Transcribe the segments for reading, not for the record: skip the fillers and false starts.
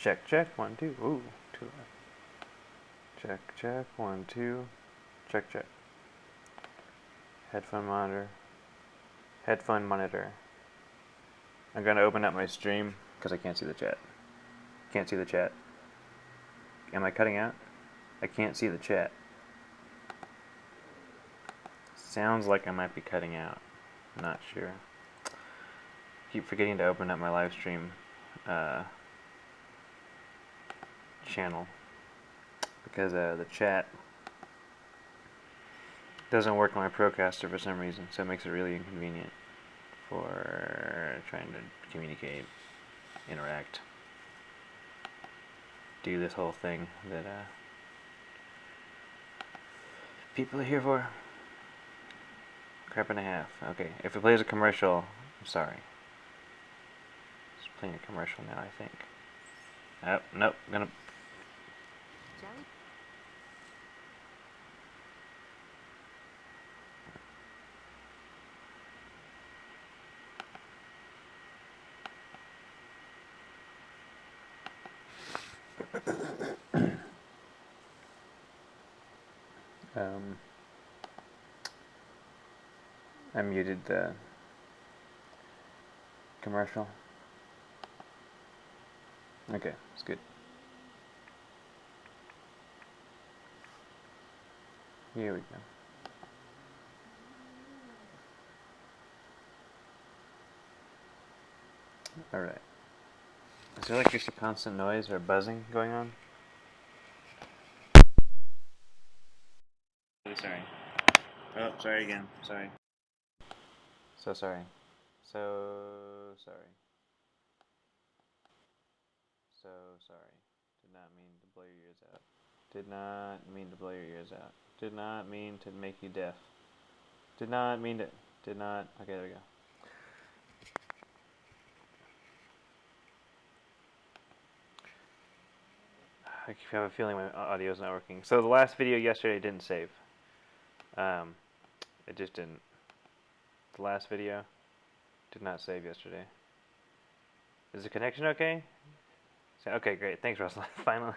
Check, check, 1, 2. Ooh, 2. Check, check, 1, 2. Check, check. Headphone monitor. Headphone monitor. I'm gonna open up my stream because I can't see the chat. Can't see the chat. Am I cutting out? I can't see the chat. Sounds like I might be cutting out. Not sure. Keep forgetting to open up my live stream channel because the chat doesn't work on my Procaster for some reason, so it makes it really inconvenient for trying to communicate, interact, do this whole thing that people are here for. Crap and a half. Okay, if it plays a commercial, I'm sorry. It's playing a commercial now, I think. Oh, nope, gonna... Jelly? I muted the commercial. Okay, it's good. Here we go. Alright. Is there like just a constant noise or buzzing going on? Sorry. Oh, sorry again. Sorry. So sorry. So sorry. So sorry. Did not mean to blow your ears out. Did not mean to blow your ears out. Did not mean to make you deaf. Did not mean to... Did not... Okay, there we go. I have a feeling my audio is not working. So the last video yesterday didn't save. It just didn't. The last video did not save yesterday. Is the connection okay? Okay, great. Thanks, Russell. Finally.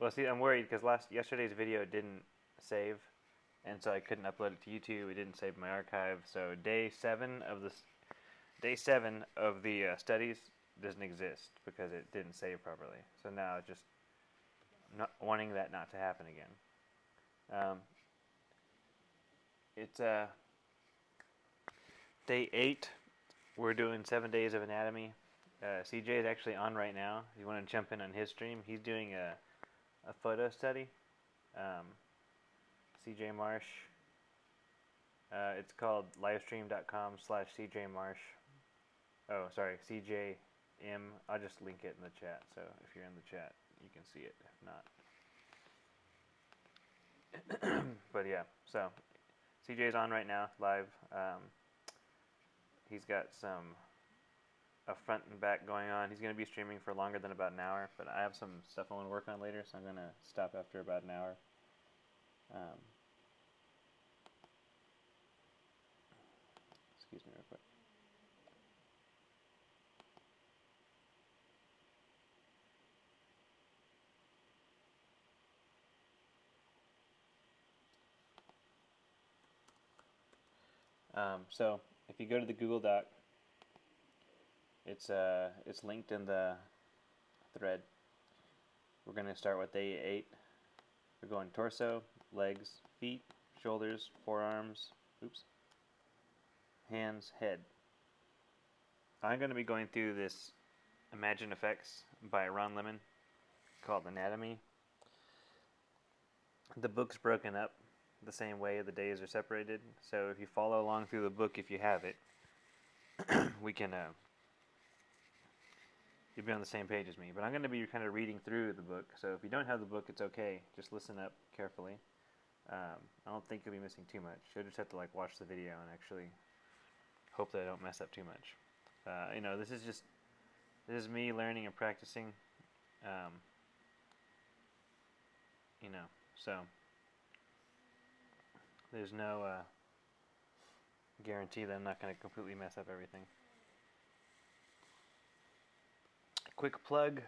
Well, see, I'm worried because yesterday's video didn't save, and so I couldn't upload it to YouTube. It didn't save my archive. So day 7 of the studies doesn't exist because it didn't save properly. So now it's just not wanting that not to happen again. It's day 8. We're doing 7 days of anatomy, CJ is actually on right now. If you want to jump in on his stream, he's doing a photo study. CJ Marsh. It's called livestream.com/CJ Marsh. Oh, sorry, CJM. I'll just link it in the chat, so if you're in the chat, you can see it. If not. But yeah, so CJ's on right now, live. He's got a front and back going on. He's going to be streaming for longer than about an hour, but I have some stuff I want to work on later, so I'm going to stop after about an hour. Excuse me real quick. So if you go to the Google Doc, it's linked in the thread. We're going to start with day 8. We're going torso, legs, feet, shoulders, forearms, hands, head. I'm going to be going through this Imagine Effects by Ron Lemon called Anatomy. The book's broken up the same way the days are separated, so if you follow along through the book, if you have it, we can you'll be on the same page as me. But I'm going to be kind of reading through the book, so if you don't have the book, it's okay. Just listen up carefully. I don't think you'll be missing too much. You'll just have to watch the video and actually hope that I don't mess up too much. This is me learning and practicing. So there's no guarantee that I'm not going to completely mess up everything. Quick plug. If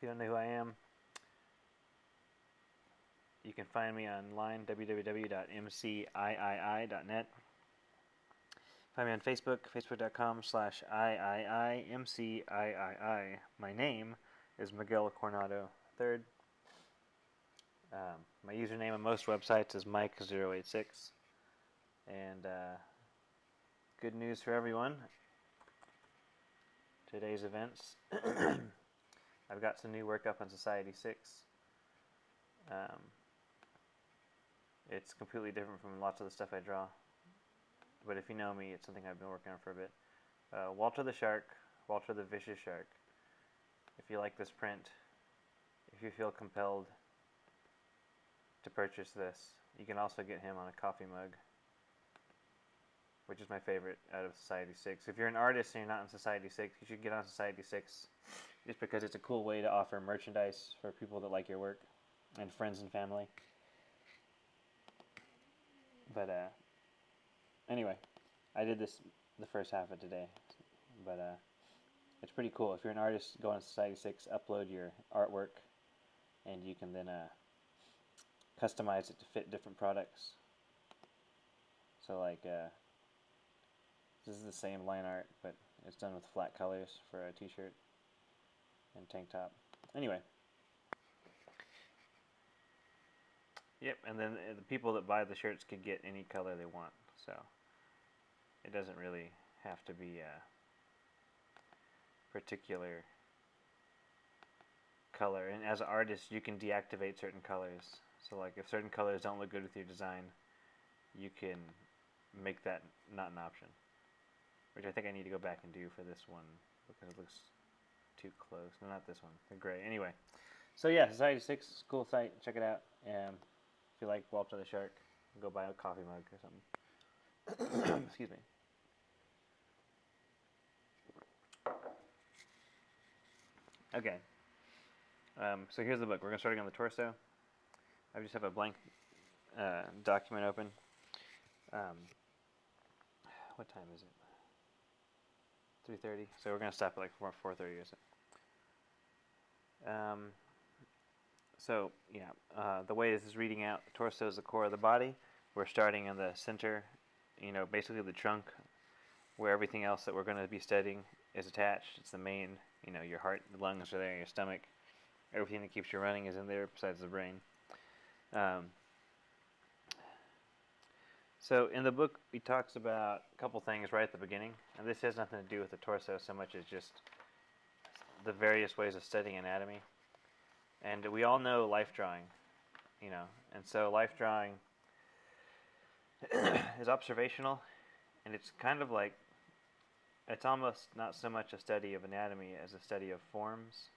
you don't know who I am, you can find me online, www.mciii.net. Find me on Facebook, facebook.com/iiimciii. My name is Miguel Coronado III. My username on most websites is Mike086. And good news for everyone. Today's events. I've got some new work up on Society 6. It's completely different from lots of the stuff I draw. But if you know me, it's something I've been working on for a bit. Walter the Shark, Walter the Vicious Shark. If you like this print, if you feel compelled to purchase this, you can also get him on a coffee mug, which is my favorite out of Society 6. If you're an artist and you're not in Society 6, you should get on Society 6 just because it's a cool way to offer merchandise for people that like your work and friends and family. But anyway, I did this the first half of today, but it's pretty cool. If you're an artist, go on Society 6, upload your artwork, and you can then customize it to fit different products. So this is the same line art, but it's done with flat colors for a t-shirt and tank top. Anyway. Yep, and then the people that buy the shirts can get any color they want, so it doesn't really have to be a particular color. And as an artist, you can deactivate certain colors. So if certain colors don't look good with your design, you can make that not an option. Which I think I need to go back and do for this one because it looks too close. No, not this one. The gray. Anyway, so yeah, Society 6, cool site. Check it out. If you like Walter the Shark, go buy a coffee mug or something. Excuse me. Okay. So here's the book. We're going to start on the torso. I just have a blank document open. What time is it? 3:30. So we're going to stop at 4:30 or so. So yeah, the way this is reading out, the torso is the core of the body. We're starting in the center, basically the trunk, where everything else that we're going to be studying is attached. It's the main, your heart, the lungs are there, your stomach, everything that keeps you running is in there besides the brain. So in the book, he talks about a couple things right at the beginning, and this has nothing to do with the torso so much as just the various ways of studying anatomy. And we all know life drawing, and so life drawing is observational, and it's kind of like it's almost not so much a study of anatomy as a study of forms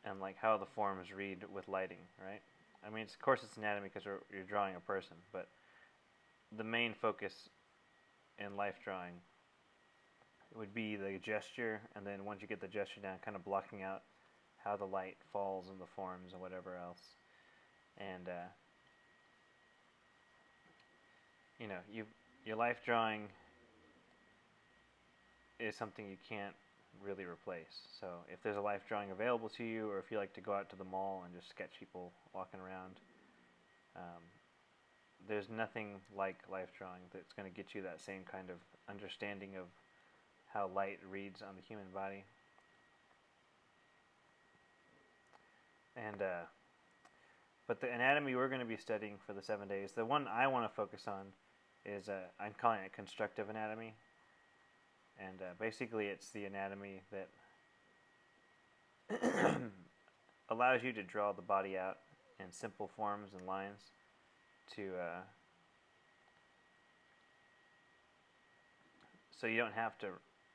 and like how the forms read with lighting, right? I mean, of course, it's anatomy because you're drawing a person, but the main focus in life drawing would be the gesture, and then once you get the gesture down, kind of blocking out how the light falls in the forms and whatever else. And your life drawing is something you can't really replace. So if there's a life drawing available to you, or if you like to go out to the mall and just sketch people walking around, there's nothing like life drawing that's going to get you that same kind of understanding of how light reads on the human body. And but the anatomy we're going to be studying for the 7 days, the one I want to focus on is I'm calling it constructive anatomy. And basically it's the anatomy that allows you to draw the body out in simple forms and lines to so you don't have to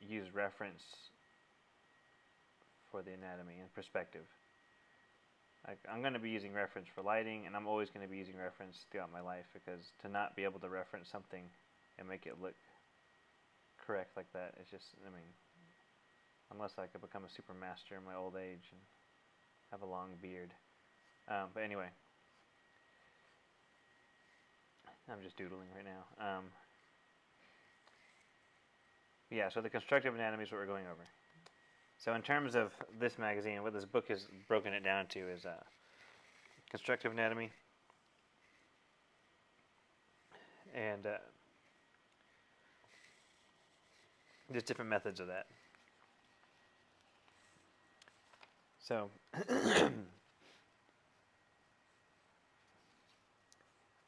use reference for the anatomy and perspective. Like, I'm going to be using reference for lighting, and I'm always going to be using reference throughout my life, because to not be able to reference something and make it look correct like that, it's just, I mean, unless I could become a super master in my old age and have a long beard. But anyway, I'm just doodling right now. Yeah, so the constructive anatomy is what we're going over. So in terms of this magazine, what this book has broken it down to is constructive anatomy, and there's different methods of that. So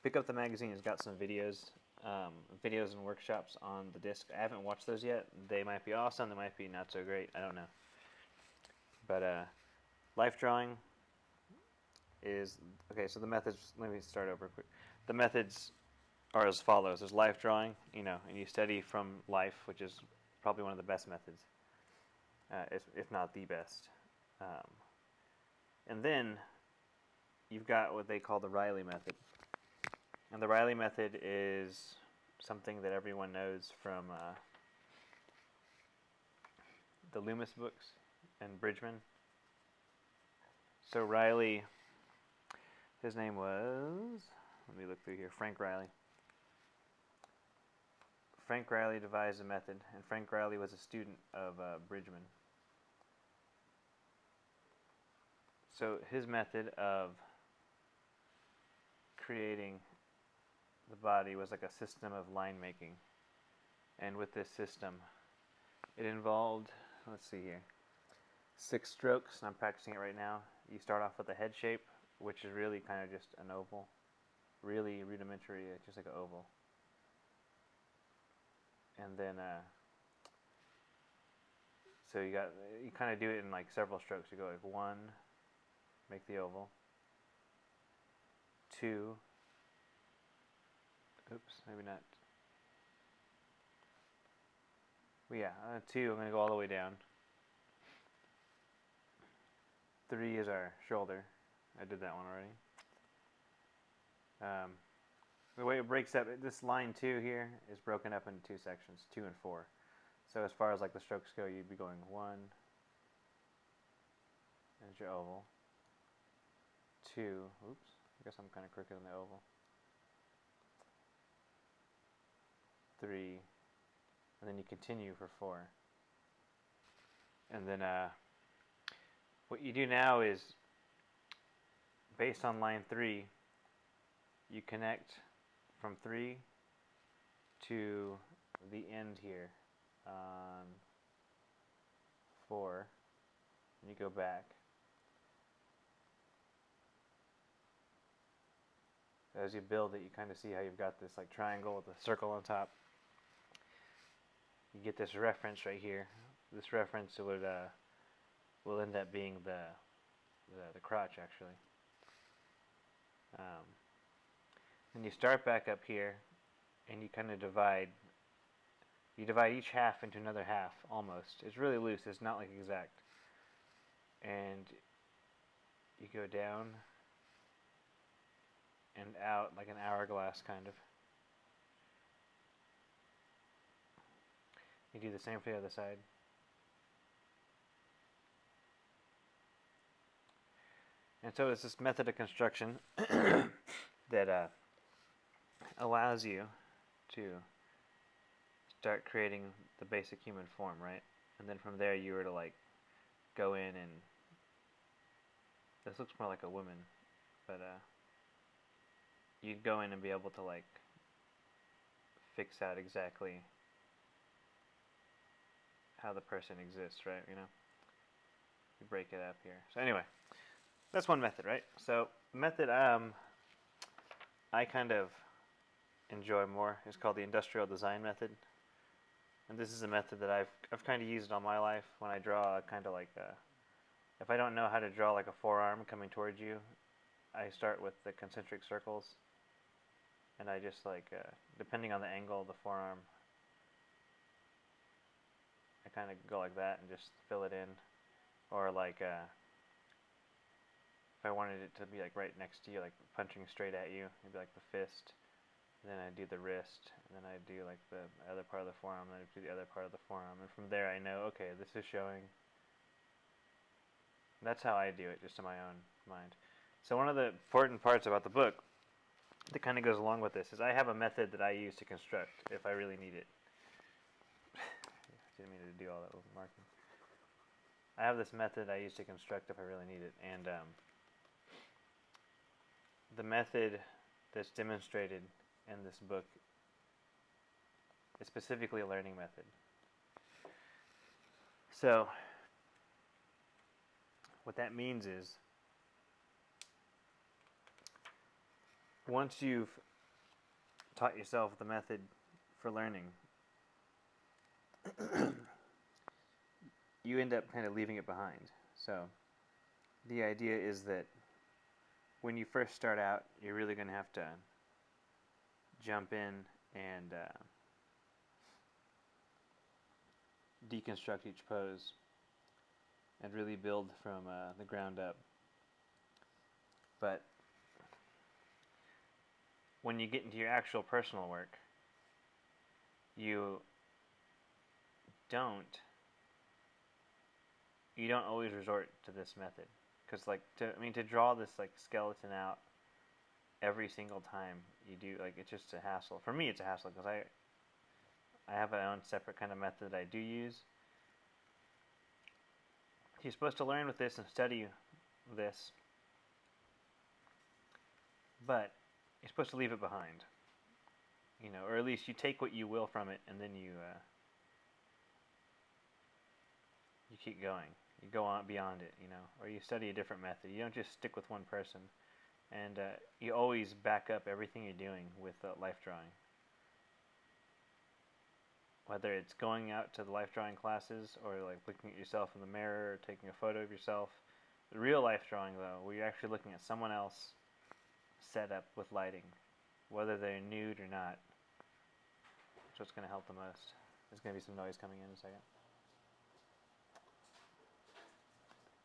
pick up the magazine. It's got some videos and workshops on the disc. I haven't watched those yet. They might be awesome. They might be not so great. I don't know. But life drawing is okay. So the methods. Let me start over quick. The methods are as follows. There's life drawing, and you study from life, which is probably one of the best methods, if not the best. And then you've got what they call the Riley method. And the Riley method is something that everyone knows from the Loomis books and Bridgman. So Riley, his name was, let me look through here, Frank Riley. Frank Riley devised a method, and Frank Riley was a student of Bridgman. So his method of creating the body was like a system of line making. And with this system, it involved, let's see here, 6 strokes, and I'm practicing it right now. You start off with a head shape, which is really kind of just an oval. Really rudimentary, just like an oval. And then, so you kind of do it in like several strokes. You go like 1, make the oval. 2, oops, maybe not. Well, yeah, 2, I'm going to go all the way down. 3 is our shoulder. I did that one already. The way it breaks up, this line 2 here is broken up into 2 sections, 2 and 4. So as far as like the strokes go, you'd be going 1, there's your oval. 2, oops, I guess I'm kind of crooked on the oval. 3, and then you continue for 4. And then what you do now is, based on line 3, you connect from 3 to the end here on 4, and you go back. as you build it, you kind of see how you've got this like triangle with a circle on top. You get this reference right here. This reference will end up being the crotch actually. And you start back up here, and you kind of divide. You divide each half into another half almost. It's really loose. It's not like exact. And you go down and out like an hourglass kind of. You do the same for the other side. And so it's this method of construction that allows you to start creating the basic human form, right? And then from there you were to like go in and this looks more like a woman, but you'd go in and be able to like fix out exactly how the person exists, right? You know, you break it up here. So anyway, that's one method, right? So the method I kind of enjoy more is called the industrial design method, and this is a method that I've kind of used all my life when I draw kind of like if I don't know how to draw like a forearm coming towards you, I start with the concentric circles, and I just like depending on the angle of the forearm, I kind of go like that and just fill it in, or like if I wanted it to be like right next to you, like punching straight at you, it'd be like the fist. And then I do the wrist, and then I do like the other part of the forearm, and then I do the other part of the forearm, and from there I know, okay, this is showing. That's how I do it, just in my own mind. So one of the important parts about the book that kind of goes along with this is I have a method that I use to construct if I really need it. Didn't mean to do all that with marking. I have this method I use to construct if I really need it, and the method that's demonstrated in this book is specifically a learning method. So what that means is once you've taught yourself the method for learning, you end up kind of leaving it behind. So the idea is that when you first start out, you're really going to have to jump in and deconstruct each pose and really build from the ground up. But when you get into your actual personal work, you don't always resort to this method, because like to draw this like skeleton out every single time you do, like, it's just a hassle. For me, it's a hassle because I have my own separate kind of method that I do use. You're supposed to learn with this and study this, but you're supposed to leave it behind, you know, or at least you take what you will from it, and then you keep going. You go on beyond it, you know, or you study a different method. You don't just stick with one person, and you always back up everything you're doing with life drawing. Whether it's going out to the life drawing classes or like looking at yourself in the mirror or taking a photo of yourself. The real life drawing, though, where you're actually looking at someone else set up with lighting, whether they're nude or not, that's what's going to help the most. There's going to be some noise coming in a second.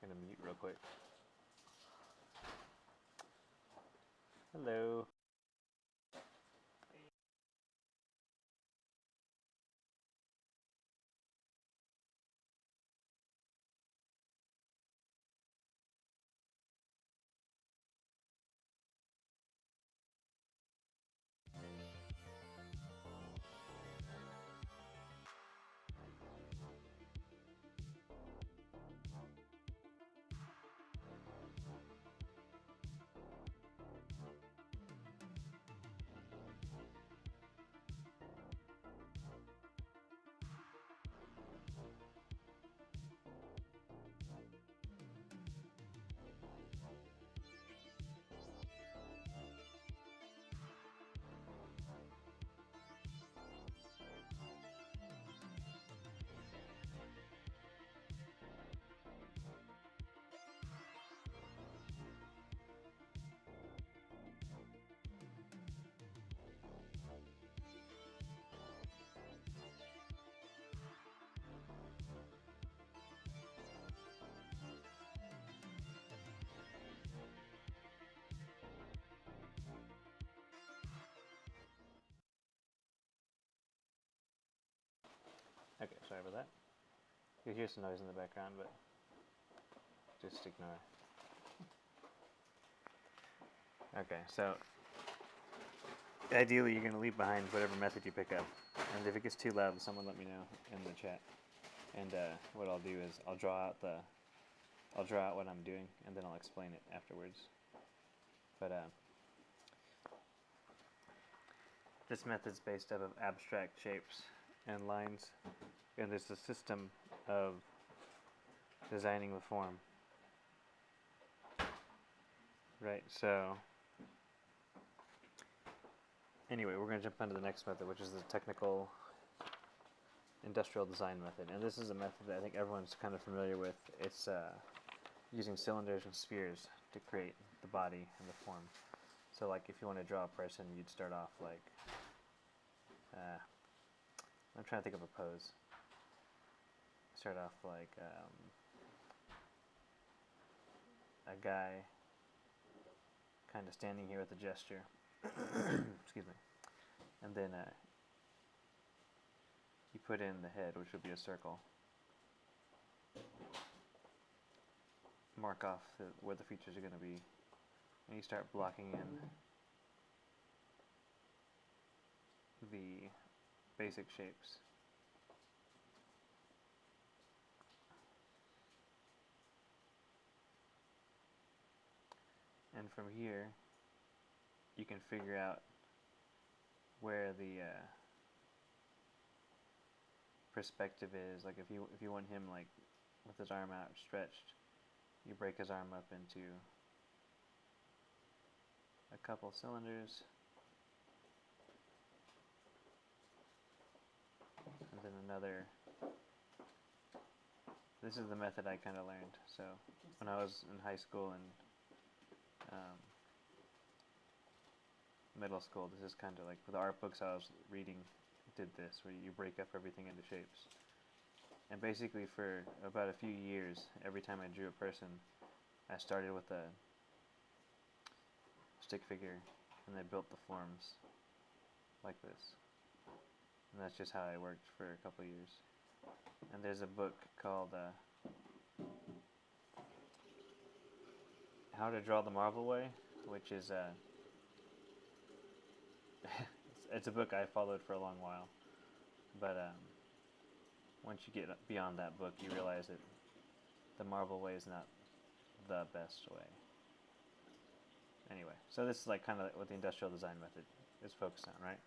I'm going to mute real quick. Hello. Okay, sorry about that. You'll hear some noise in the background, but just ignore. Okay, so ideally you're going to leave behind whatever method you pick up. And if it gets too loud, someone let me know in the chat. And what I'll do is I'll draw out what I'm doing, and then I'll explain it afterwards. But this method's based out of abstract shapes and lines, and there's a system of designing the form. Right, so anyway, we're going to jump onto the next method, which is the technical industrial design method. And this is a method that I think everyone's kind of familiar with. It's using cylinders and spheres to create the body and the form. So like if you want to draw a person, you'd start off like, I'm trying to think of a pose. Start off like a guy kind of standing here with a gesture. Excuse me. And then you put in the head, which would be a circle. Mark off where the features are going to be. And you start blocking in the basic shapes. And from here, you can figure out where the perspective is. Like if you want him like with his arm outstretched, you break his arm up into a couple cylinders, and then another. This is the method I kind of learned. So when I was in high school and middle school, this is kind of like the art books I was reading did this, where you break up everything into shapes. And basically for about a few years, every time I drew a person, I started with a stick figure and I built the forms like this. And that's just how I worked for a couple of years. And there's a book called How to Draw the Marvel Way, which is it's a book I followed for a long while. But once you get beyond that book, you realize that the Marvel way is not the best way. Anyway, so this is like kind of what the industrial design method is focused on, right?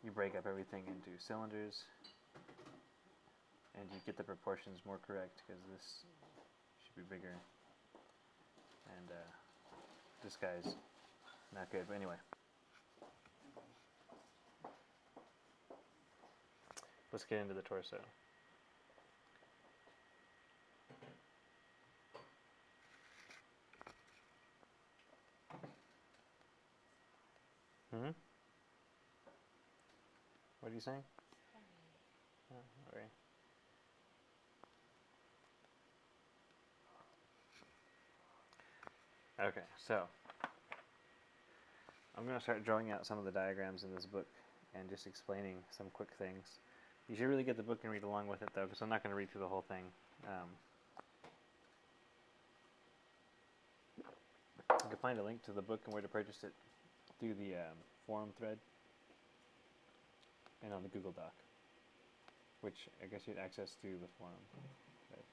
You break up everything into cylinders, and you get the proportions more correct because this should be bigger, and this guy's not good. But anyway, let's get into the torso. Hmm? What are you saying? Oh, okay. Okay, so I'm going to start drawing out some of the diagrams in this book and just explaining some quick things. You should really get the book and read along with it, though, because I'm not going to read through the whole thing. You can find a link to the book and where to purchase it through the forum thread and on the Google Doc, which I guess you had access through the forum thread.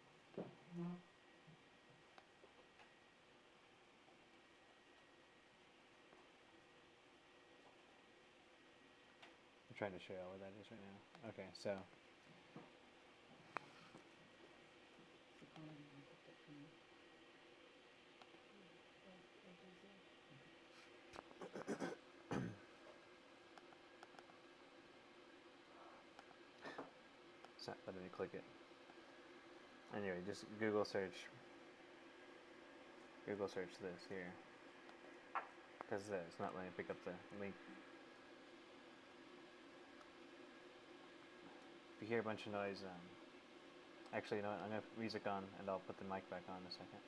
I'm trying to show you what that is right now. Okay, so it's not letting me click it. Anyway, just Google search this here, because it's not letting me pick up the link. If you hear a bunch of noise, actually, you know what, I'm going to put music on and I'll put the mic back on in a second.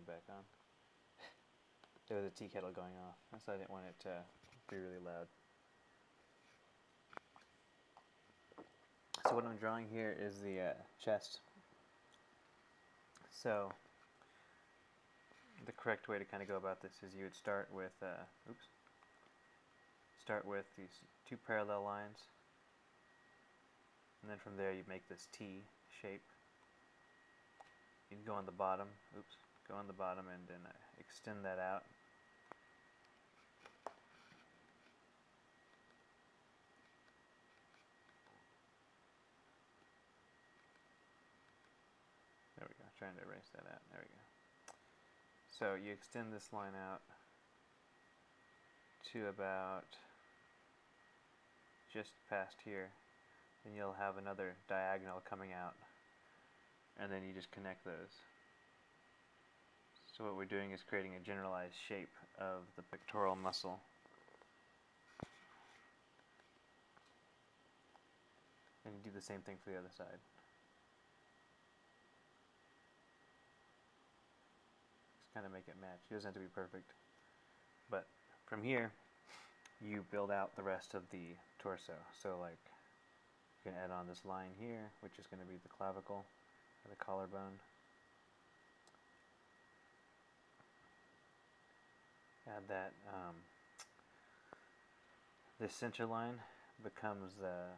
coming back on. There was a tea kettle going off, so I didn't want it to be really loud. So what I'm drawing here is the chest. So the correct way to kind of go about this is you would start with these two parallel lines, and then from there you make this T shape. You'd go on the bottom, and then extend that out. There we go, trying to erase that out, there we go. So you extend this line out to about just past here, then you'll have another diagonal coming out, and then you just connect those. So what we're doing is creating a generalized shape of the pectoral muscle. And you do the same thing for the other side. Just kind of make it match. It doesn't have to be perfect. But from here, you build out the rest of the torso. So like, you can add on this line here, which is going to be the clavicle, or the collarbone. Add that, this center line becomes the,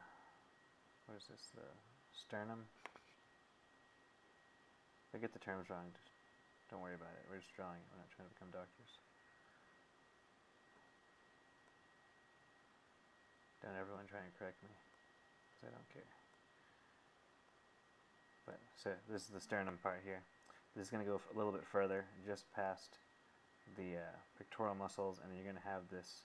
what is this, the sternum? If I get the terms wrong, just don't worry about it. We're just drawing it. We're not trying to become doctors. Don't everyone try and correct me, because I don't care. But so this is the sternum part here. This is going to go a little bit further, just past the pectoral muscles, and then you're going to have this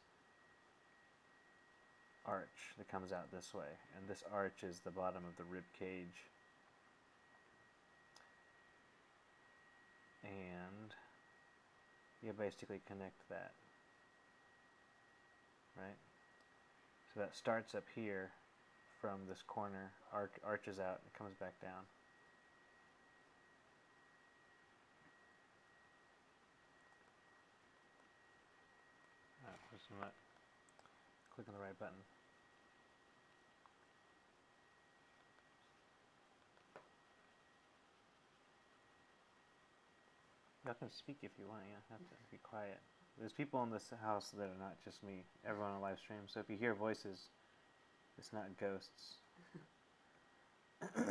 arch that comes out this way, and this arch is the bottom of the rib cage, and you basically connect that, right? So that starts up here from this corner, arches out, and comes back down. Oh, I'm not clicking the right button. Y'all can speak if you want. You don't have to be quiet. There's people in this house that are not just me. Everyone on live stream. So if you hear voices, it's not ghosts. It's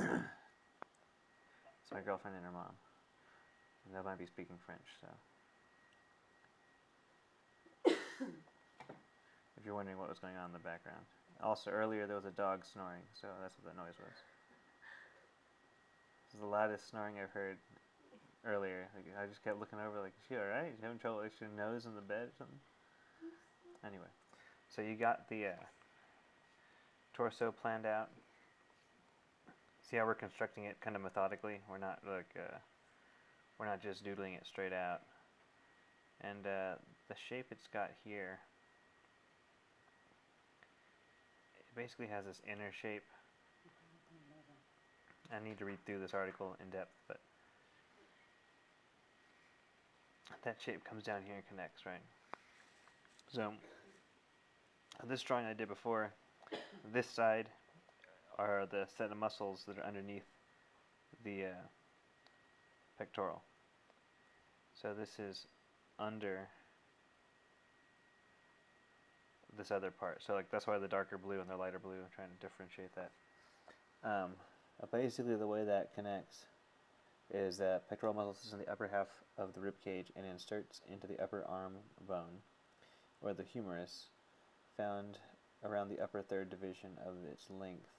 my girlfriend and her mom. And they might be speaking French, so. If you're wondering what was going on in the background. Also, earlier there was a dog snoring, so that's what that noise was. This is the loudest snoring I've heard earlier. Like, I just kept looking over like, is she alright? Is she having trouble with her nose in the bed or something? Anyway, so you got the torso planned out. See how we're constructing it kind of methodically? We're not like, we're not just doodling it straight out. And the shape it's got here, it basically has this inner shape. I need to read through this article in depth, but that shape comes down here and connects, right? So this drawing I did before, this side are the set of muscles that are underneath the pectoral. So this is under this other part. So like that's why the darker blue and the lighter blue, I'm trying to differentiate that. Basically the way that connects is that pectoral muscle sits in the upper half of the rib cage and inserts into the upper arm bone, or the humerus, found around the upper third division of its length.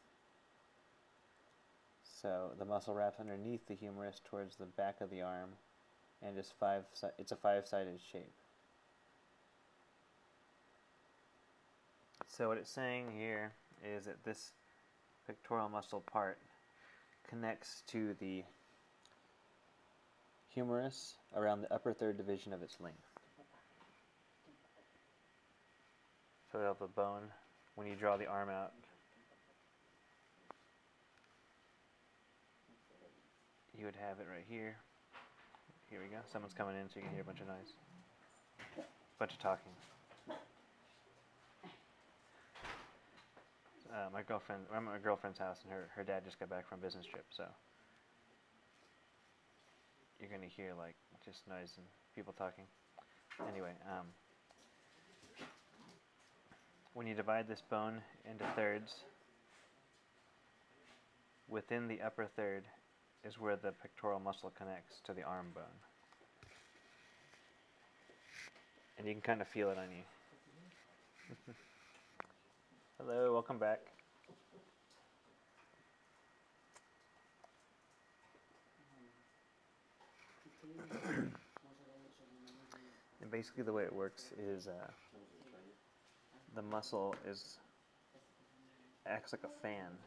So the muscle wraps underneath the humerus towards the back of the arm, and it's a five-sided shape. So what it's saying here is that this pectoral muscle part connects to the humerus around the upper third division of its length. So we have a bone. When you draw the arm out, you would have it right here. here we go. Someone's coming in, so you can hear a bunch of noise. Bunch of talking. I'm at my girlfriend's house, and her dad just got back from a business trip, so you're gonna hear like just noise and people talking. Anyway, when you divide this bone into thirds, within the upper third is where the pectoral muscle connects to the arm bone. And you can kind of feel it on you. Hello, welcome back. And basically the way it works is the muscle acts like a fan.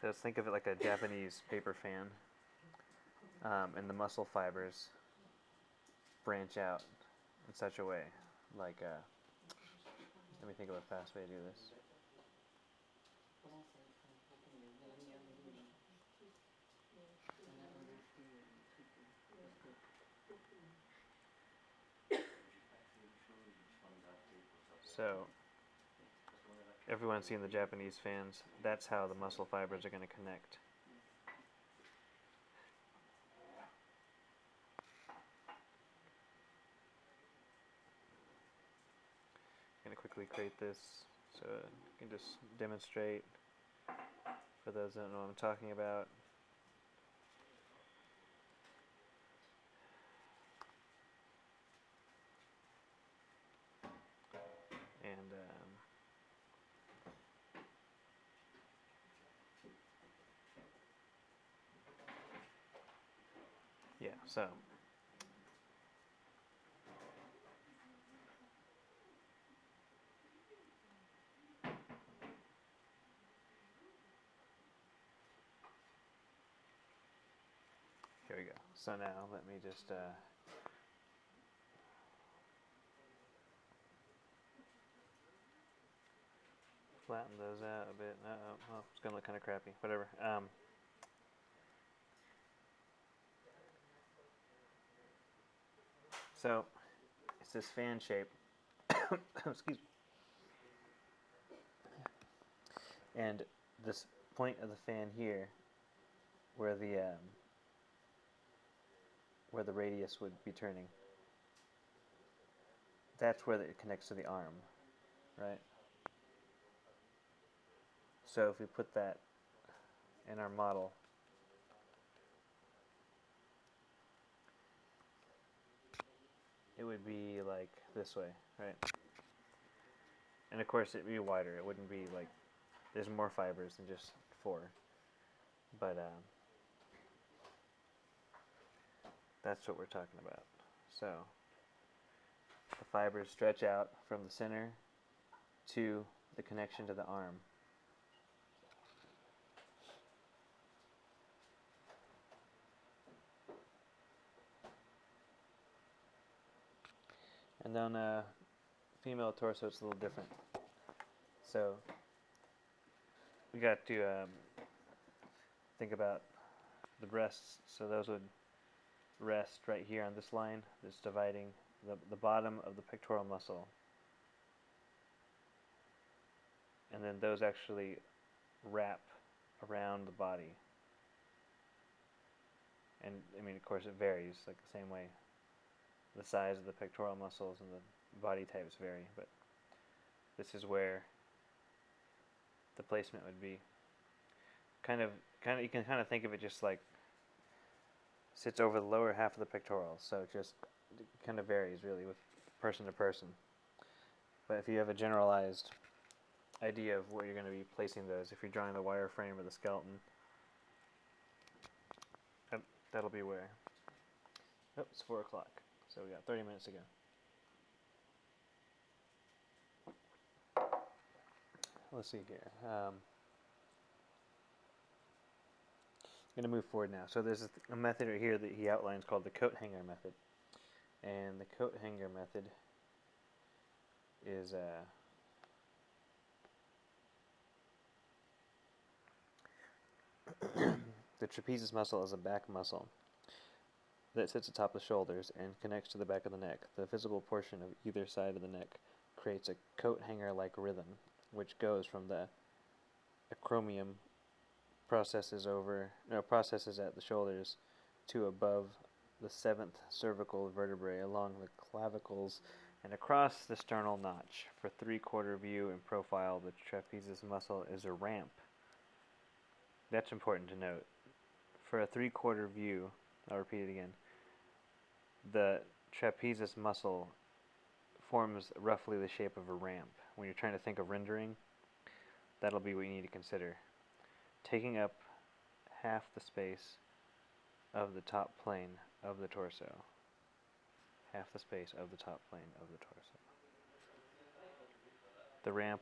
So let's think of it like a Japanese paper fan. And the muscle fibers branch out in such a way. Like, let me think of a fast way to do this. So, everyone's seen the Japanese fans. That's how the muscle fibers are going to connect. I'm going to quickly create this so I can just demonstrate for those that don't know what I'm talking about. And yeah, so here we go. So now let me just flatten those out a bit. Oh, it's gonna look kind of crappy. Whatever. So it's this fan shape. Excuse me. And this point of the fan here, where the radius would be turning, that's where it connects to the arm, right? So if we put that in our model, it would be like this way, right? And of course it'd be wider. It wouldn't be like, there's more fibers than just 4. But that's what we're talking about. So the fibers stretch out from the center to the connection to the arm. And then female torso, it's a little different. So we got to think about the breasts. So those would rest right here on this line that's dividing the bottom of the pectoral muscle. And then those actually wrap around the body. And I mean, of course, it varies, like the same way the size of the pectoral muscles and the body types vary, but this is where the placement would be. Kind of, you can kind of think of it just like sits over the lower half of the pectorals, so it just kind of varies really with person to person. But if you have a generalized idea of where you're going to be placing those, if you're drawing the wireframe or the skeleton, that'll be where. Oh, it's 4 o'clock, so we got 30 minutes to go. Let's see here. I'm going to move forward now. So there's a method right here that he outlines called the coat hanger method. And the coat hanger method is the trapezius muscle is a back muscle that sits atop the shoulders and connects to the back of the neck. The visible portion of either side of the neck creates a coat hanger-like rhythm, which goes from the acromion processes at the shoulders to above the seventh cervical vertebrae along the clavicles and across the sternal notch. For three-quarter view and profile, the trapezius muscle is a ramp. That's important to note. For a three-quarter view, I'll repeat it again, the trapezius muscle forms roughly the shape of a ramp. When you're trying to think of rendering, that'll be what you need to consider. Taking up half the space of the top plane of the torso. Half the space of the top plane of the torso. The ramp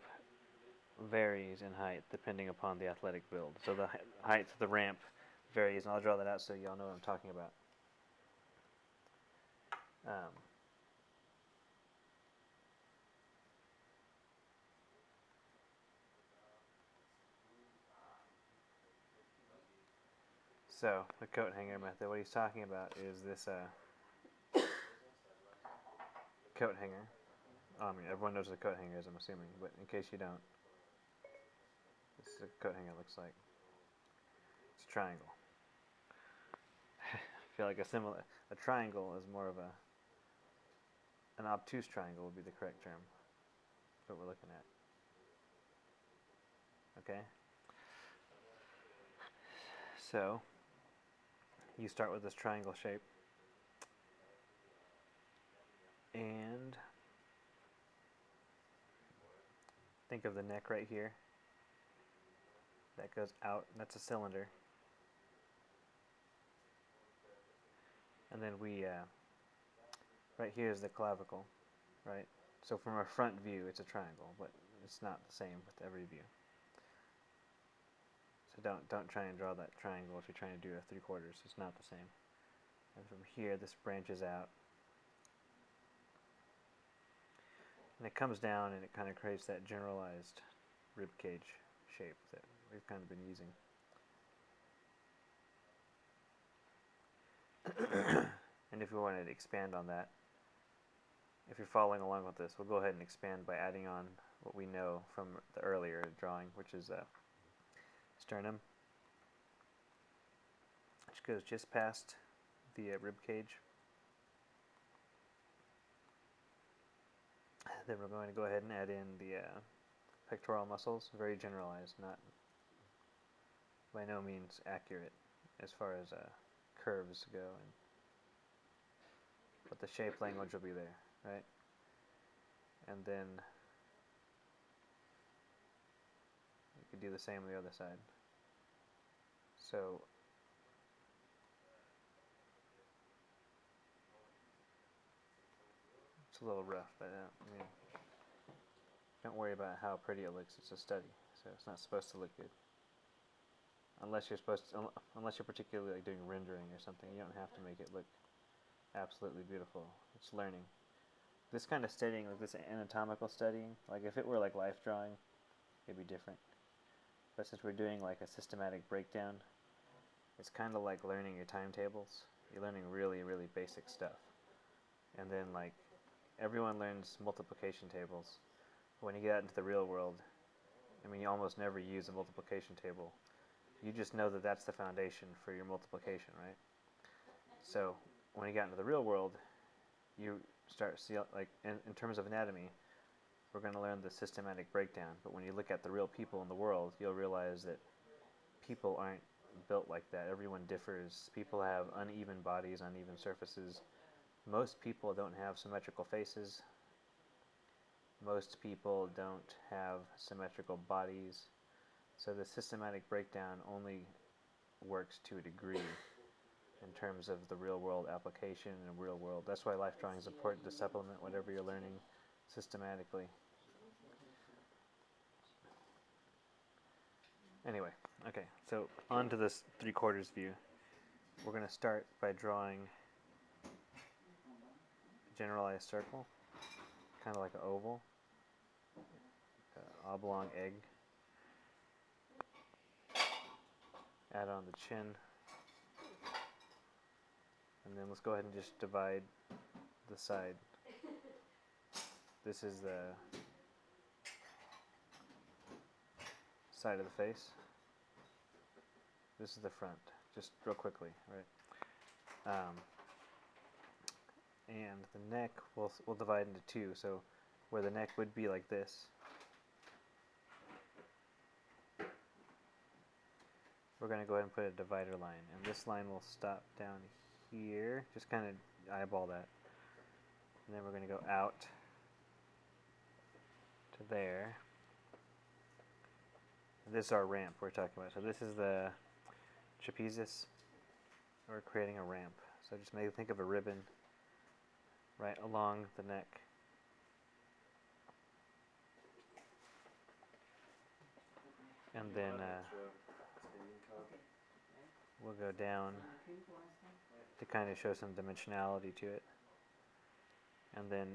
varies in height depending upon the athletic build. So the height of the ramp varies, and I'll draw that out so y'all know what I'm talking about. So, the coat hanger method, what he's talking about is this coat hanger. I mean, everyone knows what a coat hanger is, I'm assuming, but in case you don't, this is what a coat hanger looks like. It's a triangle. I feel like a triangle is more of an obtuse triangle would be the correct term. That's what we're looking at. Okay? So, you start with this triangle shape, and think of the neck right here. That goes out, that's a cylinder. And then right here is the clavicle, right? So from a front view, it's a triangle, but it's not the same with every view. So don't try and draw that triangle if you're trying to do a 3/4. It's not the same. And from here, this branches out. And it comes down and it kind of creates that generalized rib cage shape that we've kind of been using. And if we wanted to expand on that, if you're following along with this, we'll go ahead and expand by adding on what we know from the earlier drawing, which is sternum, which goes just past the rib cage. Then we're going to go ahead and add in the pectoral muscles, very generalized, not by no means accurate as far as curves go, but the shape language will be there, right? And then you could do the same on the other side. So it's a little rough, but I mean, don't worry about how pretty it looks. It's a study, so it's not supposed to look good. Unless you're particularly like doing rendering or something, you don't have to make it look absolutely beautiful. It's learning. This kind of studying, like this anatomical studying, like if it were like life drawing, it'd be different. But since we're doing like a systematic breakdown, it's kind of like learning your timetables. You're learning really, really basic stuff. And then like everyone learns multiplication tables. When you get out into the real world, I mean, you almost never use a multiplication table. You just know that that's the foundation for your multiplication, right? So when you get into the real world, you start like in terms of anatomy, we're going to learn the systematic breakdown. But when you look at the real people in the world, you'll realize that people aren't built like that. Everyone differs. People have uneven bodies, uneven surfaces. Most people don't have symmetrical faces. Most people don't have symmetrical bodies. So the systematic breakdown only works to a degree in terms of the real world application and real world. That's why life drawing is important to supplement whatever you're learning systematically. Anyway, okay, so on to this 3/4 view. We're going to start by drawing a generalized circle, kind of like an oval, an oblong egg. Add on the chin And then let's go ahead and just divide the side. This is the side of the face. This is the front, just real quickly, right? And the neck we'll divide into two. So where the neck would be like this, we're going to go ahead and put a divider line, and this line will stop down here. Just kind of eyeball that, and then we're going to go out to there. This is our ramp we're talking about. So this is the trapezius. We're creating a ramp. So just maybe think of a ribbon right along the neck. And then we'll go down to kind of show some dimensionality to it. And then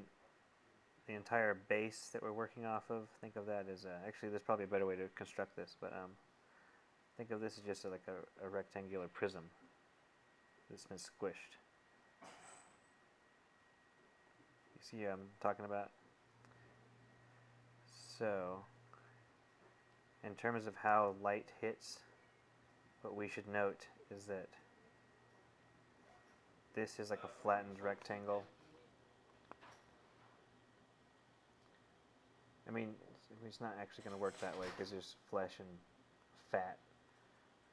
the entire base that we're working off of, think of that as actually there's probably a better way to construct this, but think of this as just like a rectangular prism that's been squished. You see what I'm talking about? So in terms of how light hits, what we should note is that this is like a flattened rectangle. I mean, it's not actually going to work that way because there's flesh and fat.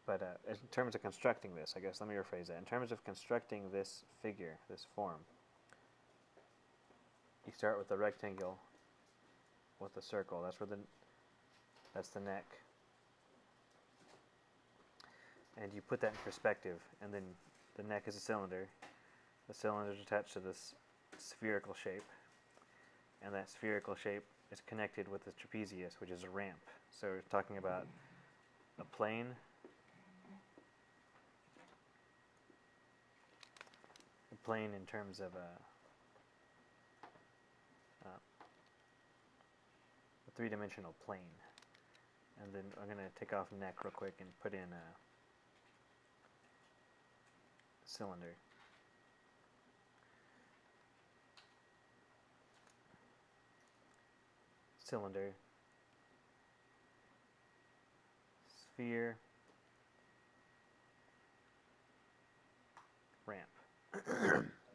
But in terms of constructing this, I guess, let me rephrase that. In terms of constructing this figure, this form, you start with the rectangle with the circle. That's the neck. And you put that in perspective, and then the neck is a cylinder. The cylinder is attached to this spherical shape, and that spherical shape is connected with the trapezius, which is a ramp. So we're talking about a plane, in terms of a three-dimensional plane. And then I'm going to take off neck real quick and put in a cylinder. Cylinder, sphere, ramp.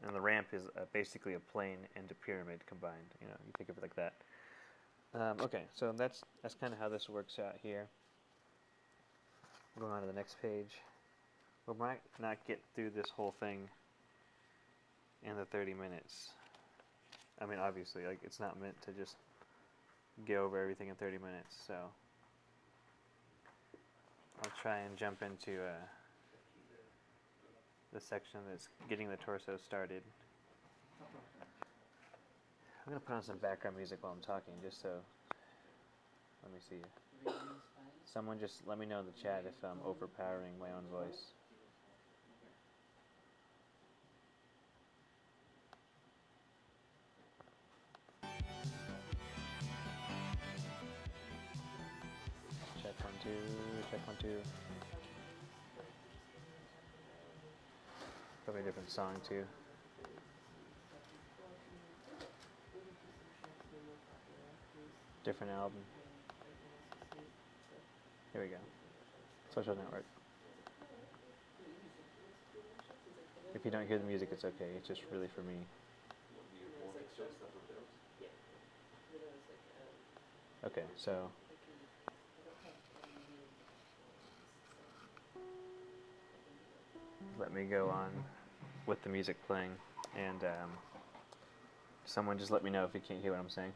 And the ramp is basically a plane and a pyramid combined. You know, you think of it like that. Okay, so that's kind of how this works out here. Going on to the next page. We might not get through this whole thing in the 30 minutes. I mean, obviously, like, it's not meant to just get over everything in 30 minutes, so I'll try and jump into the section that's getting the torso started. I'm going to put on some background music while I'm talking, just so, let me see. Someone just let me know in the chat if I'm overpowering my own voice. Check 1, 2, check 1, 2. Probably a different song too. Different album. Here we go. Social network. If you don't hear the music, it's okay. It's just really for me. Okay, so let me go on with the music playing, and someone just let me know if you can't hear what I'm saying.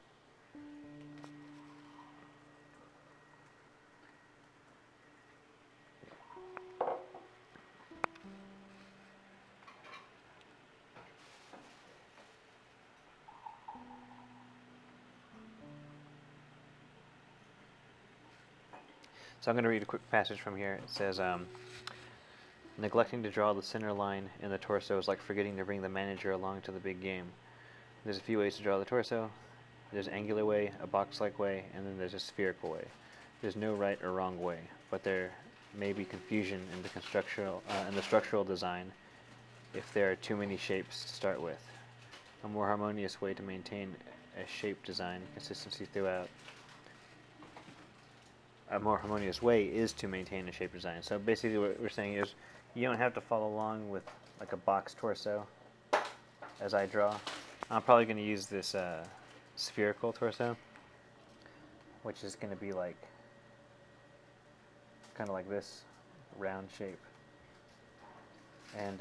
So I'm going to read a quick passage from here. It says, neglecting to draw the center line in the torso is like forgetting to bring the manager along to the big game. There's a few ways to draw the torso. There's an angular way, a box-like way, and then there's a spherical way. There's no right or wrong way, but there may be confusion in the structural design if there are too many shapes to start with. A more harmonious way to maintain a shape design consistency throughout. A more harmonious way is to maintain a shape design. So basically what we're saying is you don't have to follow along with like a box torso as I draw. I'm probably going to use this spherical torso, which is going to be like kind of like this round shape. And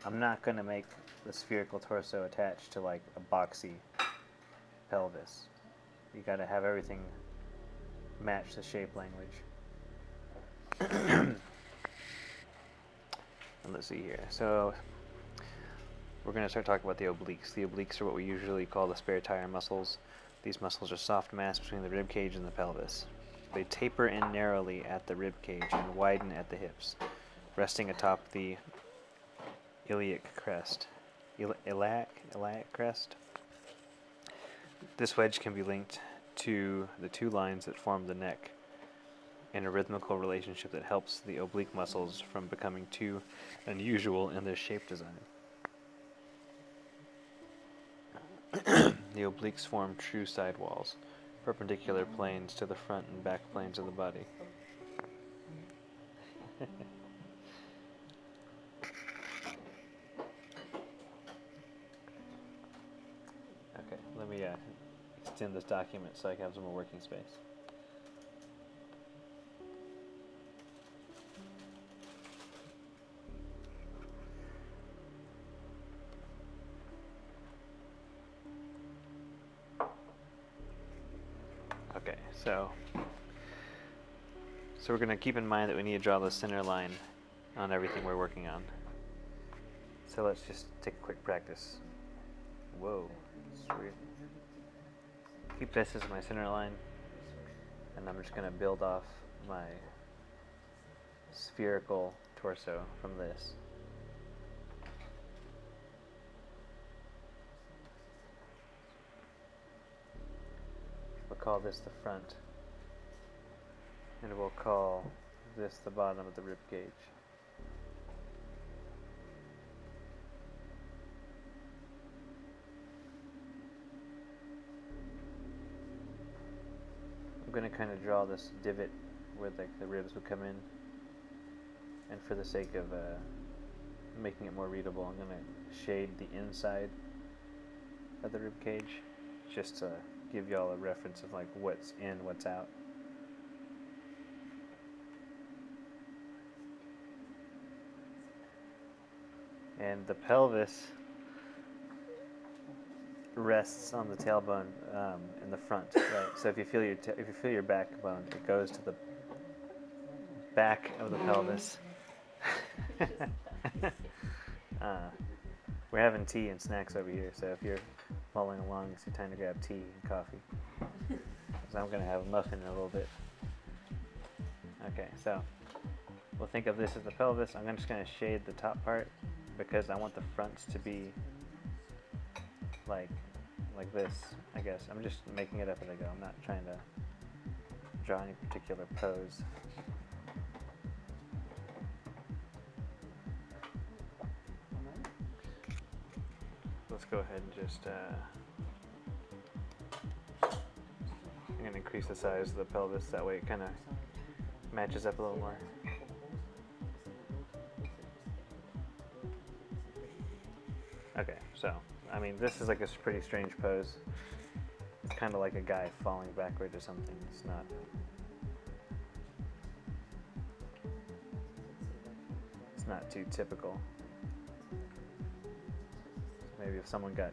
I'm not going to make the spherical torso attached to like a boxy pelvis. You got to have everything match the shape language. And let's see here. So we're going to start talking about the obliques. The obliques are what we usually call the spare tire muscles. These muscles are soft mass between the rib cage and the pelvis. They taper in narrowly at the rib cage and widen at the hips, resting atop the iliac crest. Iliac crest? This wedge can be linked to the two lines that form the neck in a rhythmical relationship that helps the oblique muscles from becoming too unusual in their shape design. The obliques form true sidewalls, perpendicular planes to the front and back planes of the body. Okay, let me extend this document so I can have some more working space. Okay, so we're going to keep in mind that we need to draw the center line on everything we're working on. So let's just take a quick practice. Whoa, that's weird. Keep this as my center line, and I'm just going to build off my spherical torso from this. We'll call this the front, and we'll call this the bottom of the rib cage. I'm going to kind of draw this divot where the ribs would come in, and for the sake of making it more readable, I'm going to shade the inside of the rib cage just to give y'all a reference of like what's in, what's out. And the pelvis rests on the tailbone in the front, right? So if you feel your backbone, it goes to the back of the pelvis. We're having tea and snacks over here, so if you're following along, it's your time to grab tea and coffee. So I'm going to have a muffin in a little bit. Okay, so we'll think of this as the pelvis. I'm just going to shade the top part because I want the fronts to be like this, I guess. I'm just making it up as I go. I'm not trying to draw any particular pose. Let's go ahead and just I'm going to increase the size of the pelvis, that way it kind of matches up a little more. Okay, so I mean, this is like a pretty strange pose. It's kind of like a guy falling backward or something. It's not too typical. Maybe if someone got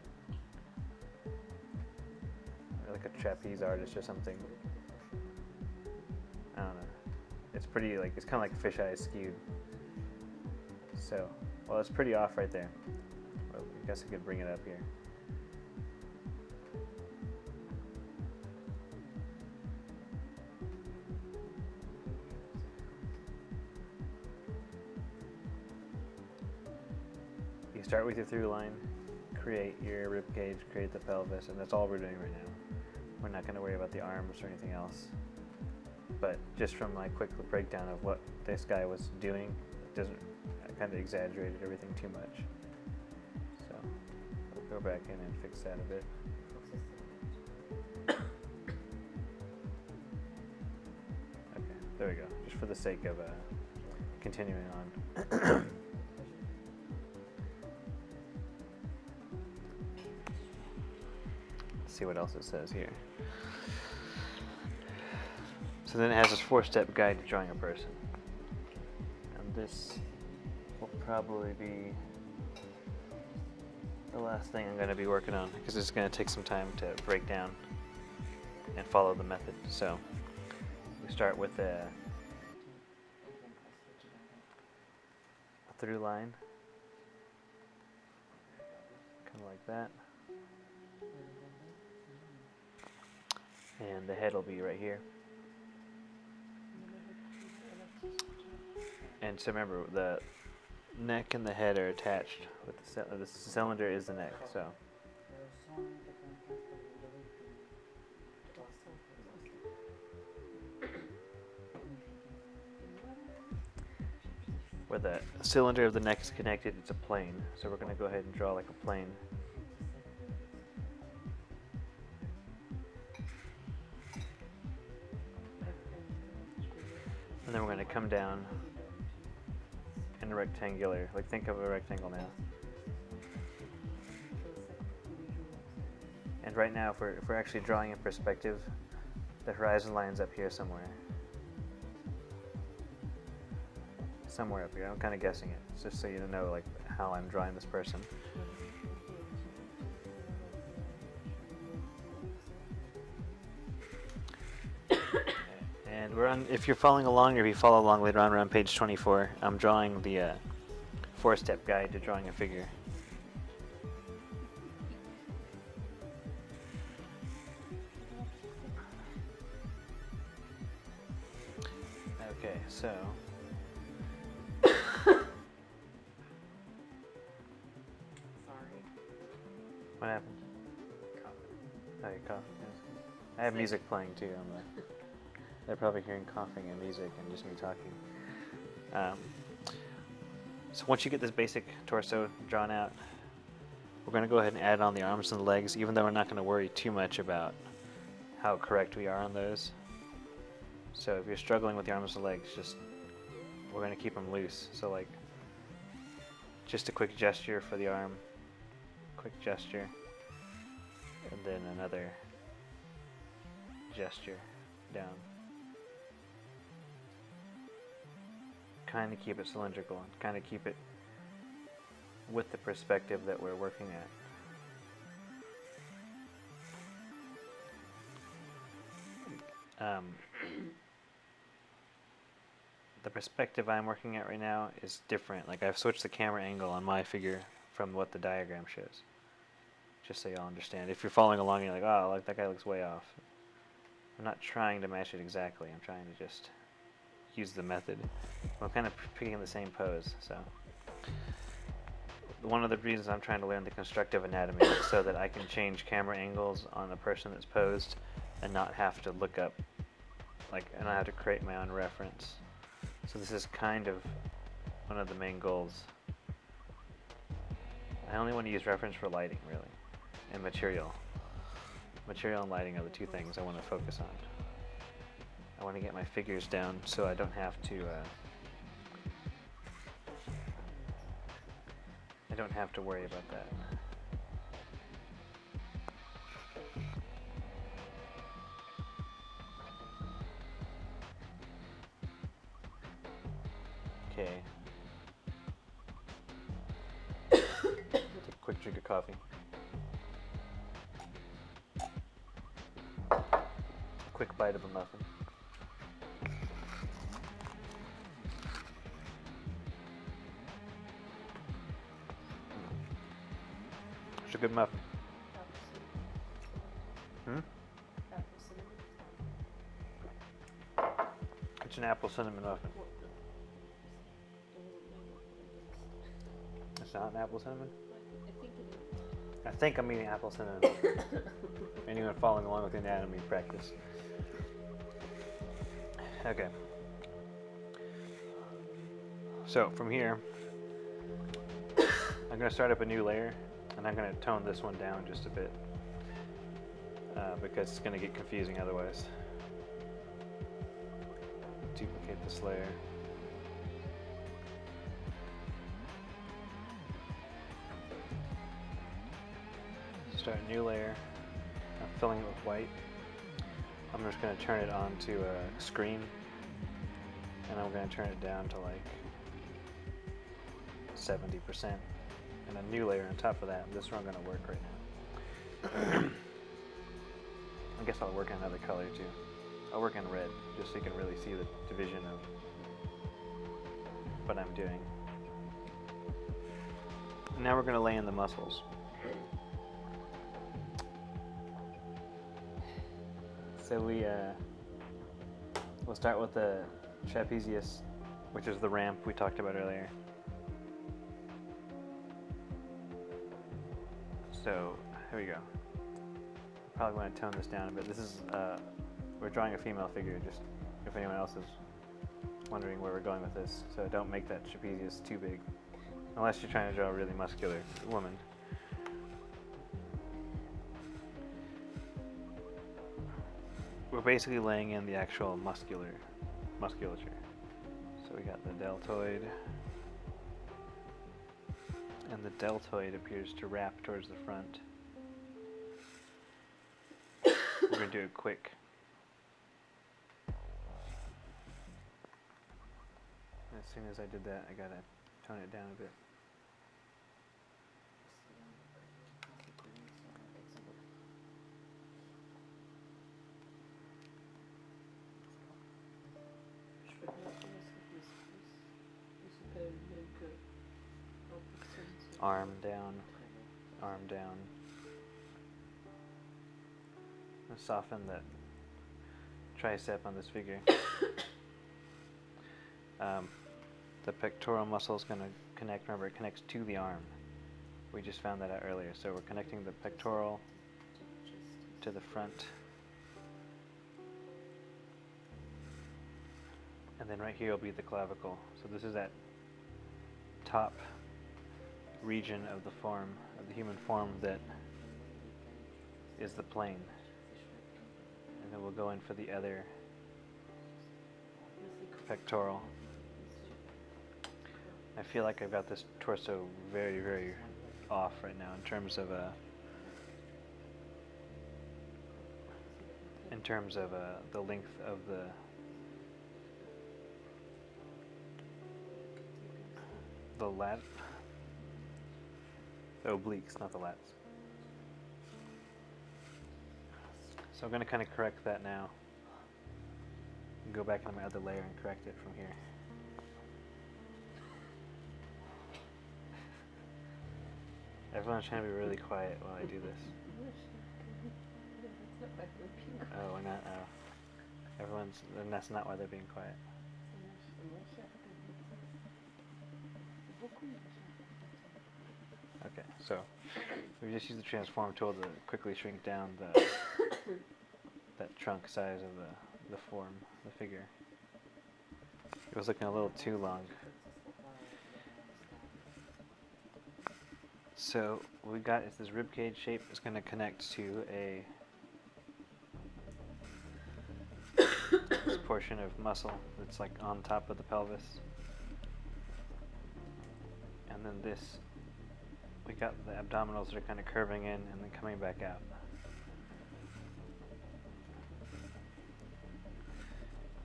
like a trapeze artist or something. I don't know. It's pretty like, it's kind of like fisheye skewed. So, well, it's pretty off right there. Well, I guess I could bring it up here. You start with your through line, create your rib cage, create the pelvis, and that's all we're doing right now. We're not going to worry about the arms or anything else. But just from my quick breakdown of what this guy was doing, it doesn't, kind of exaggerated everything too much. So we'll go back in and fix that a bit. Okay, there we go. Just for the sake of continuing on. Let's see what else it says here. So then it has this 4-step guide to drawing a person. And this will probably be the last thing I'm going to be working on, because it's going to take some time to break down and follow the method. So we start with a through line, kind of like that. And the head will be right here. And so remember, the neck and the head are attached with the cylinder is the neck. So where the cylinder of the neck is connected, it's a plane. So we're going to go ahead and draw like a plane. And then we're going to come down in a rectangular, like think of a rectangle now. And right now, if we're actually drawing in perspective, the horizon line's up here somewhere. Somewhere up here, I'm kind of guessing it, just so you know like how I'm drawing this person. And we're on, if you're following along, or if you follow along later on, we're on page 24. I'm drawing the 4-step guide to drawing a figure. Okay, so what happened? Oh, you coughed. Yes. I have music playing too. They're probably hearing coughing and music and just me talking. So once you get this basic torso drawn out, we're going to go ahead and add on the arms and the legs, even though we're not going to worry too much about how correct we are on those. So if you're struggling with the arms and legs, we're going to keep them loose. So like, just a quick gesture for the arm, quick gesture, and then another gesture down. Kind of keep it cylindrical and kind of keep it with the perspective that we're working at. The perspective I'm working at right now is different. Like I've switched the camera angle on my figure from what the diagram shows. Just so y'all understand. If you're following along and you're like, oh, like that guy looks way off. I'm not trying to match it exactly. I'm trying to just use the method. I'm kind of picking the same pose. So one of the reasons I'm trying to learn the constructive anatomy is so that I can change camera angles on a person that's posed and not have to look up, and I have to create my own reference. So this is kind of one of the main goals. I only want to use reference for lighting, really, and material. Material and lighting are the two things I want to focus on. I want to get my figures down so I don't have to worry about that. Okay. Take a quick drink of coffee. Quick bite of a muffin. It's a good muffin. It's an apple cinnamon muffin. It's not an apple cinnamon? I think I'm eating apple cinnamon. Anyone following along with the anatomy practice. Okay. So from here, I'm going to start up a new layer, and I'm going to tone this one down just a bit, because it's going to get confusing otherwise. Duplicate this layer. Start a new layer. I'm filling it with white. I'm just going to turn it on to a screen, and I'm going to turn it down to like 70%, and a new layer on top of that. This is where I'm going to work right now. I guess I'll work in another color too. I'll work in red, just so you can really see the division of what I'm doing. And now we're going to lay in the muscles. So we'll start with the trapezius, which is the ramp we talked about earlier. So here we go. Probably want to tone this down a bit. This is we're drawing a female figure, just if anyone else is wondering where we're going with this. So don't make that trapezius too big, unless you're trying to draw a really muscular woman. We're basically laying in the actual musculature. So we got the deltoid, and the deltoid appears to wrap towards the front. We're going to do it quick. As soon as I did that, I gotta tone it down a bit. Arm down, arm down. Let's soften that tricep on this figure. The pectoral muscle is going to connect. Remember, it connects to the arm. We just found that out earlier. So we're connecting the pectoral to the front. And then right here will be the clavicle. So this is that top region of the form, of the human form, that is the plane. And then we'll go in for the other pectoral. I feel like I've got this torso very, very off right now in terms of the length of the lat, the obliques, not the lats. So I'm going to kind of correct that now. And go back into my other layer and correct it from here. Everyone's trying to be really quiet while I do this. Oh, we're not. Oh, everyone's. Then that's not why they're being quiet. Okay, so we just use the transform tool to quickly shrink down that trunk size of the form, the figure. It was looking a little too long. So what we got is this ribcage shape is going to connect to this portion of muscle that's like on top of the pelvis, and then this, we got the abdominals that are kind of curving in and then coming back out.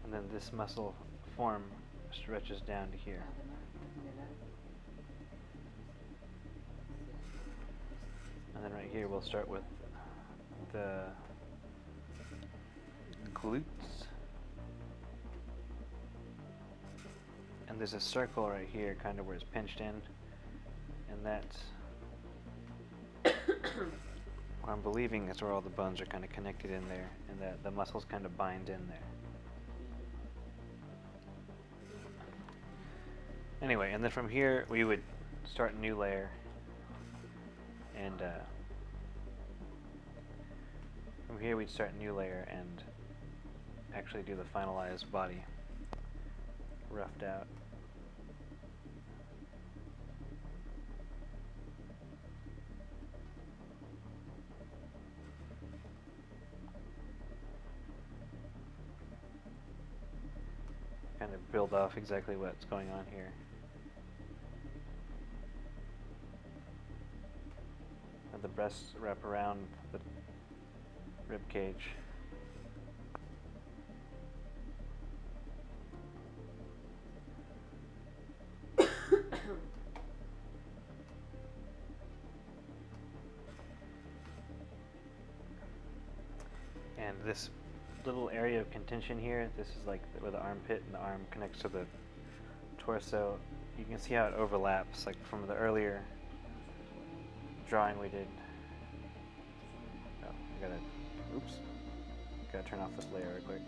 And then this muscle form stretches down to here. And then right here we'll start with the glutes. And there's a circle right here, kind of where it's pinched in. And that's what I'm believing is where all the bones are kind of connected in there, and that the muscles kind of bind in there. Anyway, and then from here we would start a new layer, and from here we'd start a new layer and actually do the finalized body, roughed out. kind of build off exactly what's going on here. And the breasts wrap around the rib cage. And this little area of contention here, this is like where the armpit and the arm connects to the torso. You can see how it overlaps, like from the earlier drawing we did. Oh, I gotta, oops, gotta turn off this layer real quick.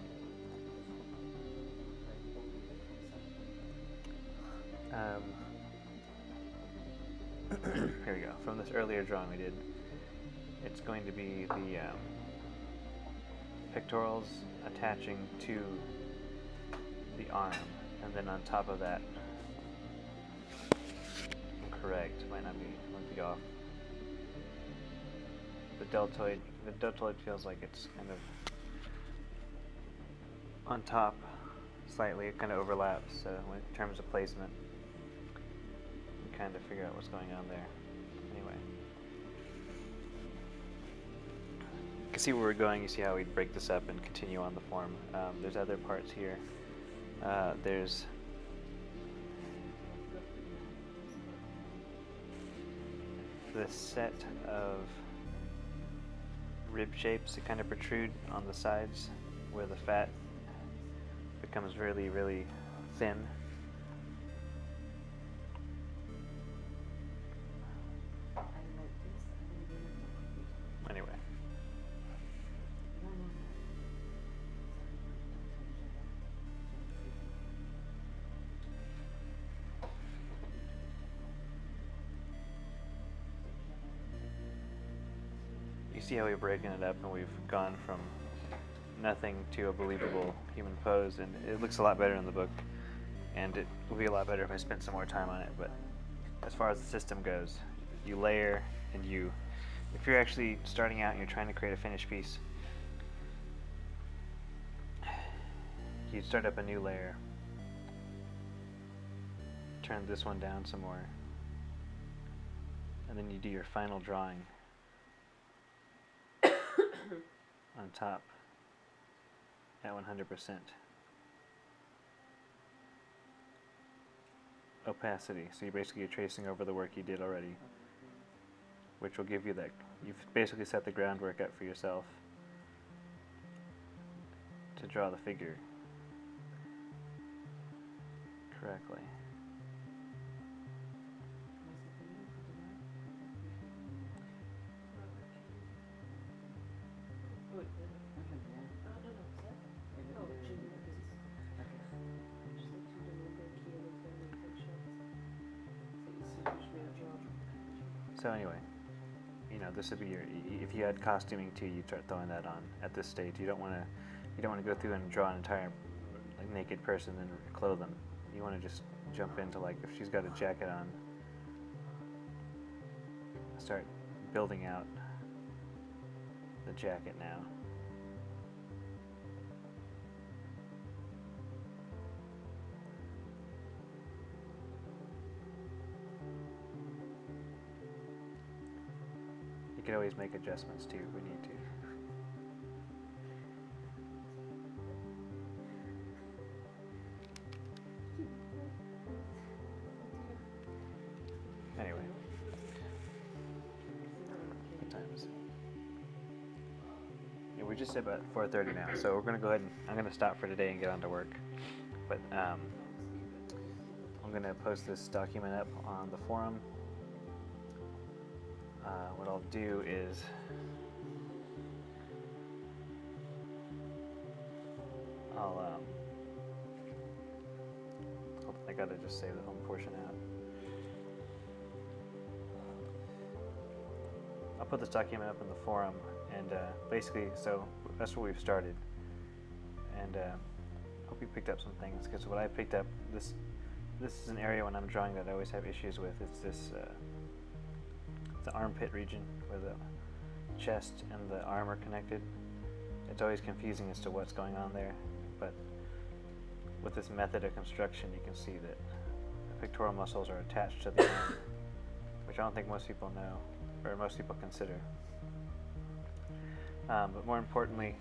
Here we go. From this earlier drawing we did, it's going to be the pectorals attaching to the arm, and then on top of that, I'm correct, might be off. The deltoid feels like it's kind of on top slightly. It kind of overlaps, so in terms of placement, you kind of figure out what's going on there. Anyway, you can see where we're going. You see how we break this up and continue on the form. There's other parts here. There's this set of rib shapes that kind of protrude on the sides where the fat becomes really, really thin. Anyway. You see how we've broken it up and we've gone from nothing to a believable human pose, and it looks a lot better in the book, and it would be a lot better if I spent some more time on it. But as far as the system goes, you layer, and if you're actually starting out and you're trying to create a finished piece, you start up a new layer, turn this one down some more, and then you do your final drawing on top at 100% opacity. So you're tracing over the work you did already, which will give you that. You've basically set the groundwork up for yourself to draw the figure correctly. So anyway, this would be if you had costuming too, you'd start throwing that on at this stage. You don't want to go through and draw an entire naked person and clothe them. You want to just jump into, like, if she's got a jacket on, start building out the jacket now. You can always make adjustments too if we need to. Anyway, what time is it? Yeah, we're just about 4:30 now, so we're gonna go ahead and I'm gonna stop for today and get on to work. But I'm gonna post this document up on the forum. What I'll do is I gotta just save the home portion out. I'll put this document up in the forum, and basically, so that's where we've started. And hope you picked up some things, because what I picked up, this is an area when I'm drawing that I always have issues with. It's this the armpit region where the chest and the arm are connected. It's always confusing as to what's going on there, but with this method of construction, you can see that the pectoral muscles are attached to the arm, which I don't think most people know, or most people consider. But more importantly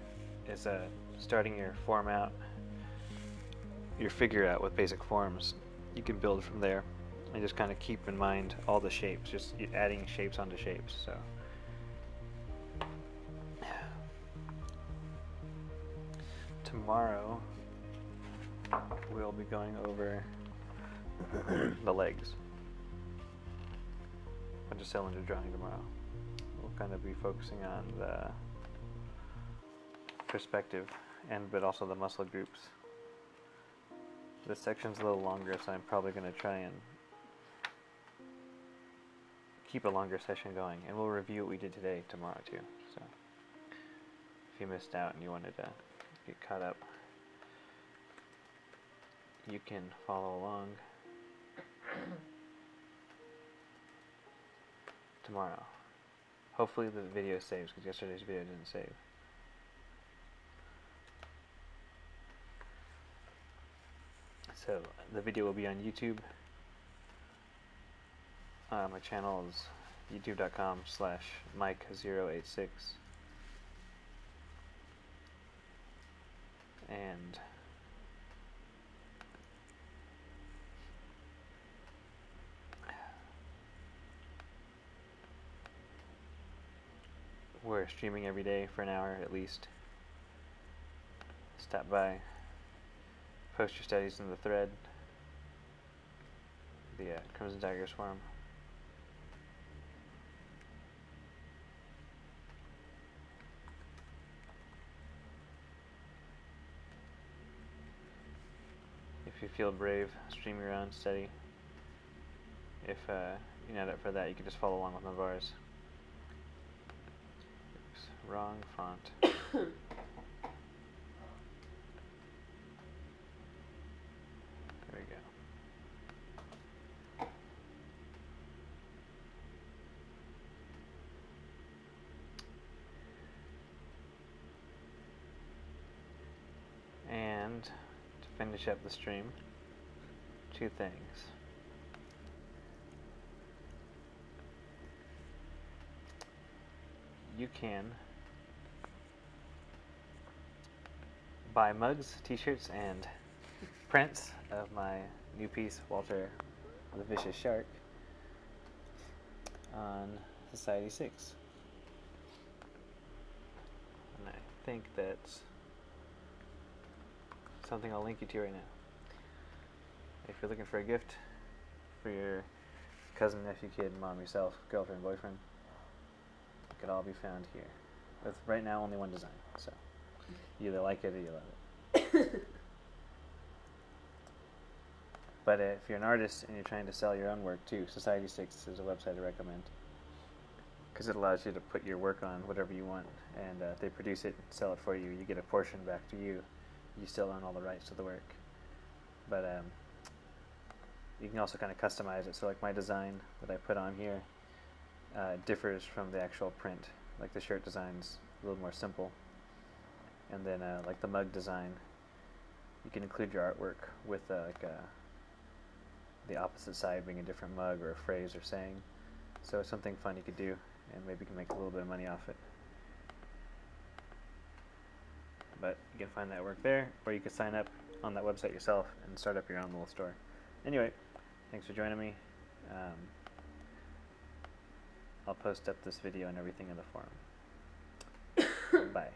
is starting your form out, your figure out with basic forms. You can build from there and just kind of keep in mind all the shapes, just adding shapes onto shapes. So tomorrow we'll be going over the legs. Bunch of cylinder drawing tomorrow. We'll kind of be focusing on the perspective but also the muscle groups. This section's a little longer, so I'm probably going to try and keep a longer session going, and we'll review what we did today tomorrow too. So if you missed out and you wanted to get caught up, you can follow along tomorrow. Hopefully the video saves, because yesterday's video didn't save. So the video will be on YouTube. My channel is youtube.com/Mike086, and we're streaming every day for an hour at least. Stop by, post your studies in the thread, the Crimson Tigers forum. If you feel brave, stream your own study. If you're not up for that, you can just follow along with my bars. Oops, wrong font. There we go. And to finish up the stream, two things. You can buy mugs, t-shirts, and prints of my new piece, Walter the Vicious Shark, on Society 6. And I think that's something I'll link you to right now. If you're looking for a gift for your cousin, nephew, kid, mom, yourself, girlfriend, boyfriend, it could all be found here. With right now only one design, so you either like it or you love it. But if you're an artist and you're trying to sell your own work too, Society 6 is a website I recommend, because it allows you to put your work on whatever you want, and if they produce it, sell it for you, you get a portion back to you. You still own all the rights to the work. But you can also kind of customize it. So like my design that I put on here differs from the actual print. Like the shirt design's a little more simple. And then like the mug design, you can include your artwork with the opposite side being a different mug or a phrase or saying. So it's something fun you could do, and maybe you can make a little bit of money off it. But you can find that work there, or you can sign up on that website yourself and start up your own little store. Anyway, thanks for joining me. I'll post up this video and everything in the forum. Bye.